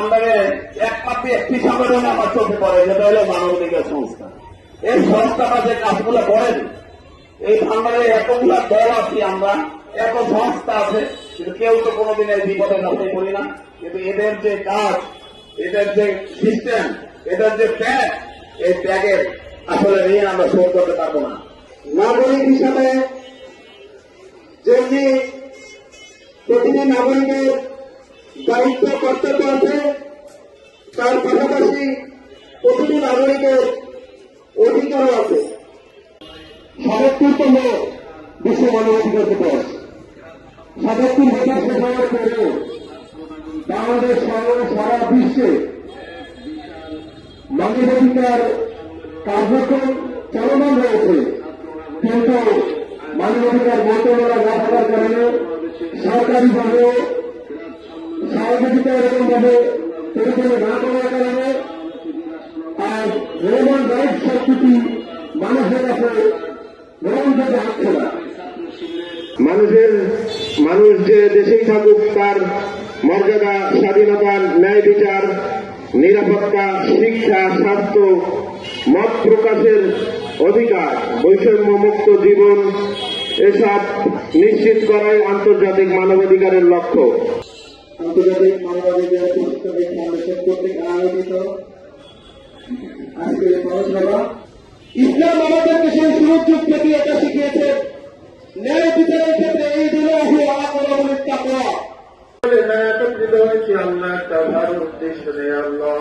ফান্ডারে একমাত্র একটি সংগঠন আমার চোখে পড়ে, যেটা হলো মানবাধিকার সংস্থা। এই সংস্থাটা যে কাজগুলো করেন, এই ফান্ডারে এতগুলা দল আছি আমরা, এত সংস্থা আছে, কিন্তু কেউ তো কোনোদিন এই বিপদে যাচাই করি না। কিন্তু এদের যে কাজ, এদের যে সিস্টেম, এদের যে ত্যাগ, এই ত্যাগের আসলে ঋণ আমরা শোধ করতে পারবো না। নাগরিক হিসাবে যেমনি প্রতিটি নাগরিকের দায়িত্ব কর্তব্য আছে, তার পাশাপাশি প্রতিটি নাগরিকের অধিকারও আছে। ৭৭তম বিশ্ব মানবাধিকার দিবস ৭৭ বছর শেষ হওয়ার পরেও বাংলাদেশ সহ সারা বিশ্বে মানবাধিকার কার্যক্রম চলমান রয়েছে, কিন্তু মানবাধিকার মন্ত্রণালয় না থাকার কারণে সরকারিভাবে সহযোগিতা এরকমভাবে পরিচালনা না করার কারণে আর হিউম্যান রাইটস শক্তিটি মানুষের কাছে গ্রহণযোগ্য হচ্ছে না। মানুষ যে দেশেই থাকুক তার মর্যাদা, স্বাধীনতা, ন্যায় বিচার, নিরাপত্তা, শিক্ষা, স্বাস্থ্য, মত প্রকাশের অধিকার, বৈষম্যমুক্ত জীবন এসব নিশ্চিত করাই আন্তর্জাতিক মানবাধিকারের লক্ষ্য। আন্তর্জাতিক মানবাধিকার প্রতিষ্ঠানের ফাউন্ডেশন কর্তৃক আয়োজিত আজকের পড়াশোনা ইসলাম আমাদেরকে সেই সুযোগ থেকে এটা শিখিয়েছে, ন্যায় বিচারের ক্ষেত্রে এই দিনে একত্রিত হয়েছি আল্লাহ একটা ভালো উদ্দেশ্য নেই। আল্লাহ